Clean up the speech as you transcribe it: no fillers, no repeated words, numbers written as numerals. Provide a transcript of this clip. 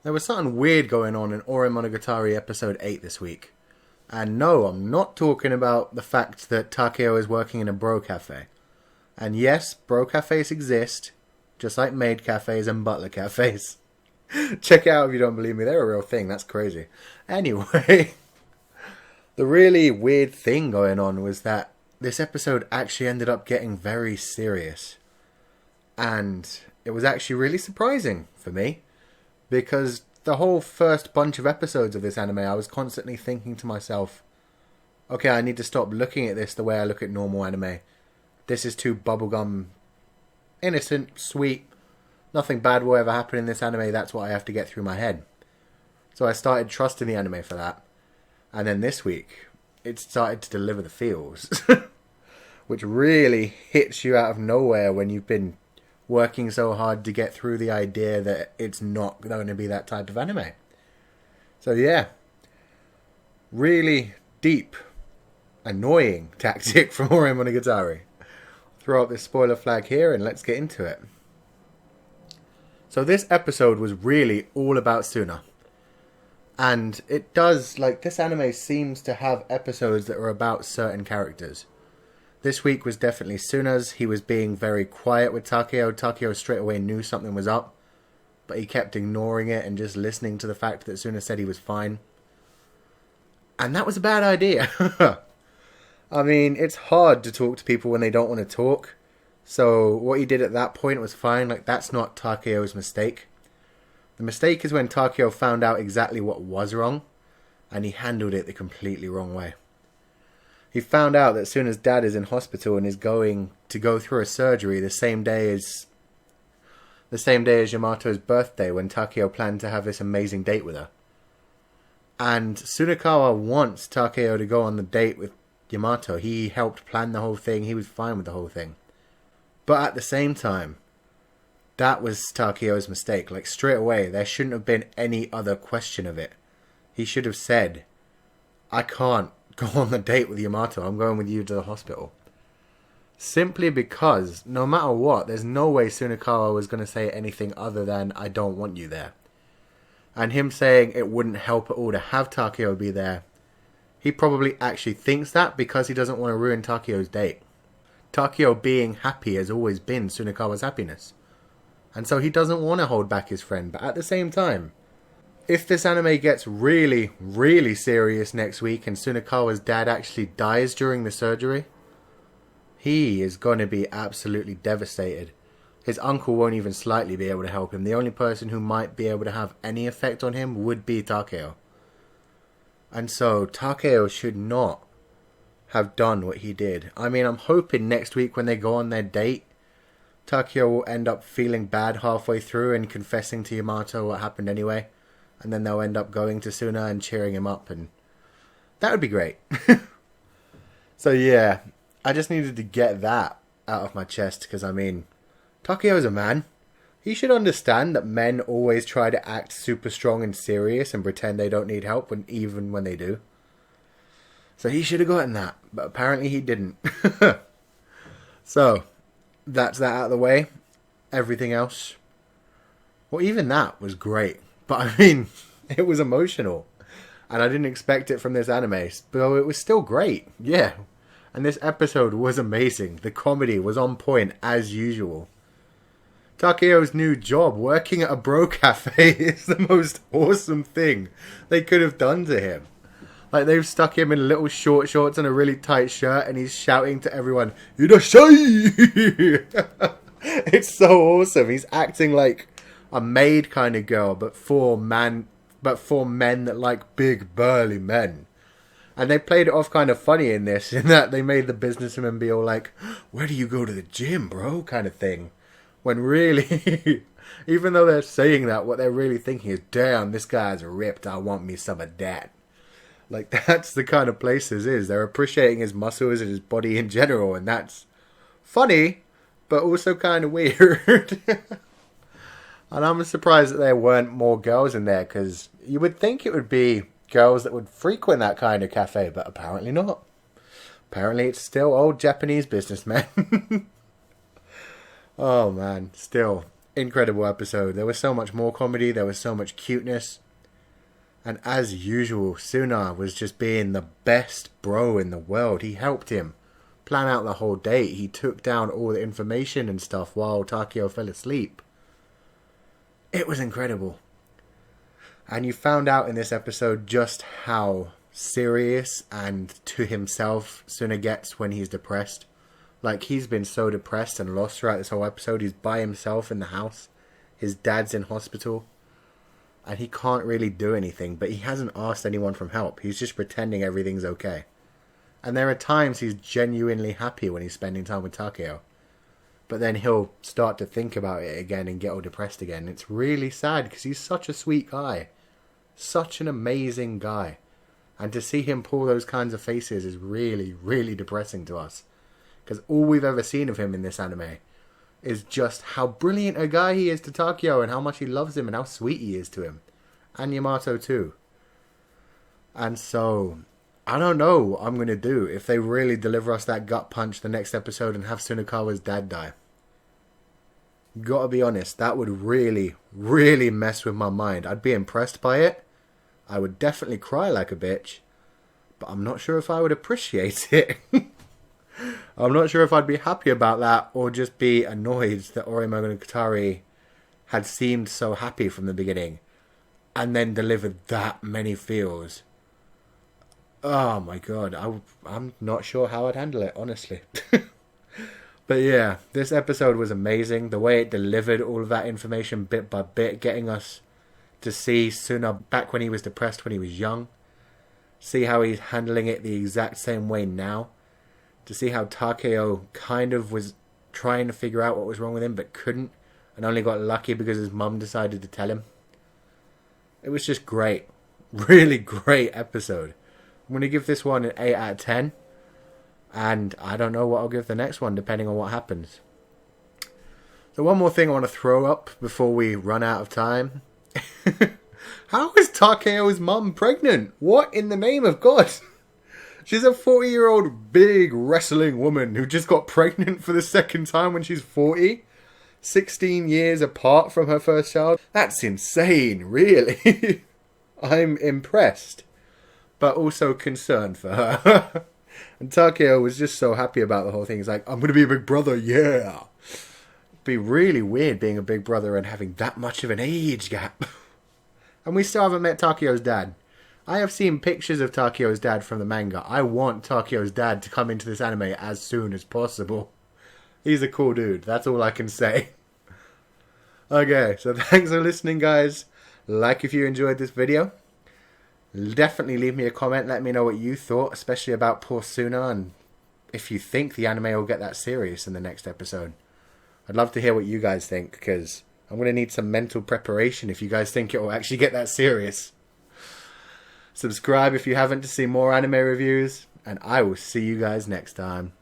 There was something weird going on in Ore Monogatari episode 8 this week. And no, I'm not talking about the fact that Takeo is working in a bro cafe. And yes, bro cafes exist, just like maid cafes and butler cafes. Check it out if you don't believe me, they're a real thing, that's crazy. Anyway, the really weird thing going on was that this episode actually ended up getting very serious. And it was actually really surprising for me. Because the whole first bunch of episodes of this anime, I was constantly thinking to myself, okay, I need to stop looking at this the way I look at normal anime. This is too bubblegum, innocent, sweet. Nothing bad will ever happen in this anime. That's what I have to get through my head. So I started trusting the anime for that. And then this week, it started to deliver the feels. Which really hits you out of nowhere when you've been working so hard to get through the idea that it's not going to be that type of anime. So yeah, really deep, annoying tactic from Ore Monogatari. Throw up this spoiler flag here and let's get into it. So this episode was really all about Suna. And it does, like, this anime seems to have episodes that are about certain characters. This week was definitely Suna's. He was being very quiet with Takeo. Takeo straight away knew something was up, but he kept ignoring it and just listening to the fact that Suna said he was fine. And that was a bad idea. I mean, it's hard to talk to people when they don't want to talk. So what he did at that point was fine. Like, that's not Takeo's mistake. The mistake is when Takeo found out exactly what was wrong, and he handled it the completely wrong way. He found out that Suna's dad is in hospital and is going to go through a surgery the same day as Yamato's birthday, when Takeo planned to have this amazing date with her. And Tsunekawa wants Takeo to go on the date with Yamato. He helped plan the whole thing. He was fine with the whole thing. But at the same time, that was Takeo's mistake. Like, straight away, there shouldn't have been any other question of it. He should have said, I can't go on the date with Yamato. I'm going with you to the hospital. Simply because, no matter what, there's no way Tsunekawa was going to say anything other than, I don't want you there. And him saying it wouldn't help at all to have Takeo be there, he probably actually thinks that because he doesn't want to ruin Takeo's date. Takeo being happy has always been Tsunekawa's happiness. And so he doesn't want to hold back his friend. But at the same time, if this anime gets really, really serious next week and Tsunekawa's dad actually dies during the surgery, he is going to be absolutely devastated. His uncle won't even slightly be able to help him. The only person who might be able to have any effect on him would be Takeo. And so Takeo should not have done what he did. I mean, I'm hoping next week when they go on their date, Takeo will end up feeling bad halfway through and confessing to Yamato what happened anyway. And then they'll end up going to Suna and cheering him up. And that would be great. So yeah, I just needed to get that out of my chest. Because I mean, Takeo's a man. He should understand that men always try to act super strong and serious and pretend they don't need help even when they do. So he should have gotten that. But apparently he didn't. So, that's that out of the way. Everything else, well, even that was great. But I mean, it was emotional. And I didn't expect it from this anime. But it was still great. Yeah. And this episode was amazing. The comedy was on point as usual. Takeo's new job, working at a bro cafe, is the most awesome thing they could have done to him. Like, they've stuck him in little short shorts and a really tight shirt, and he's shouting to everyone, "Irashai!" It's so awesome. He's acting like a maid kind of girl, but for men that like big burly men. And they played it off kind of funny in this, in that they made the businessman be all like, "Where do you go to the gym, bro?" kind of thing. When really, even though they're saying that, what they're really thinking is, "Damn, this guy's ripped. I want me some of that." Like, that's the kind of place this is. They're appreciating his muscles and his body in general, and that's funny, but also kind of weird. And I'm surprised that there weren't more girls in there, because you would think it would be girls that would frequent that kind of cafe, but apparently not. Apparently it's still old Japanese businessmen. Oh man, still. incredible episode. There was so much more comedy. There was so much cuteness. And as usual, Suna was just being the best bro in the world. He helped him plan out the whole date. He took down all the information and stuff while Takeo fell asleep. It was incredible. And you found out in this episode just how serious and to himself Suna gets when he's depressed. Like, he's been so depressed and lost throughout this whole episode. He's by himself in the house. His dad's in hospital. And he can't really do anything, but he hasn't asked anyone for help. He's just pretending everything's okay. And there are times he's genuinely happy when he's spending time with Takeo. But then he'll start to think about it again and get all depressed again. It's really sad because he's such a sweet guy. Such an amazing guy. And to see him pull those kinds of faces is really, really depressing to us. Because all we've ever seen of him in this anime is just how brilliant a guy he is to Takeo and how much he loves him and how sweet he is to him. And Yamato too. And so, I don't know what I'm going to do if they really deliver us that gut punch the next episode and have Tsunekawa's dad die. Gotta be honest, that would really, really mess with my mind. I'd be impressed by it. I would definitely cry like a bitch. But I'm not sure if I would appreciate it. I'm not sure if I'd be happy about that or just be annoyed that Ore Monogatari had seemed so happy from the beginning and then delivered that many feels. Oh my god, I'm not sure how I'd handle it, honestly. But yeah, this episode was amazing. The way it delivered all of that information bit by bit, getting us to see Suna back when he was depressed when he was young. See how he's handling it the exact same way now. To see how Takeo kind of was trying to figure out what was wrong with him but couldn't and only got lucky because his mum decided to tell him. It was just great. Really great episode. I'm going to give this one an 8 out of 10. And I don't know what I'll give the next one depending on what happens. So one more thing I want to throw up before we run out of time. How is Takeo's mum pregnant? What in the name of God? She's a 40-year-old big wrestling woman who just got pregnant for the second time when she's 40. 16 years apart from her first child. That's insane, really. I'm impressed. But also concerned for her. And Takeo was just so happy about the whole thing. He's like, I'm going to be a big brother, yeah. It'd be really weird being a big brother and having that much of an age gap. And we still haven't met Takeo's dad. I have seen pictures of Takeo's dad from the manga. I want Takeo's dad to come into this anime as soon as possible. He's a cool dude. That's all I can say. Okay, so thanks for listening, guys. Like if you enjoyed this video. Definitely leave me a comment. Let me know what you thought, especially about poor Suna, and if you think the anime will get that serious in the next episode. I'd love to hear what you guys think, because I'm going to need some mental preparation if you guys think it will actually get that serious. Subscribe if you haven't to see more anime reviews, and I will see you guys next time.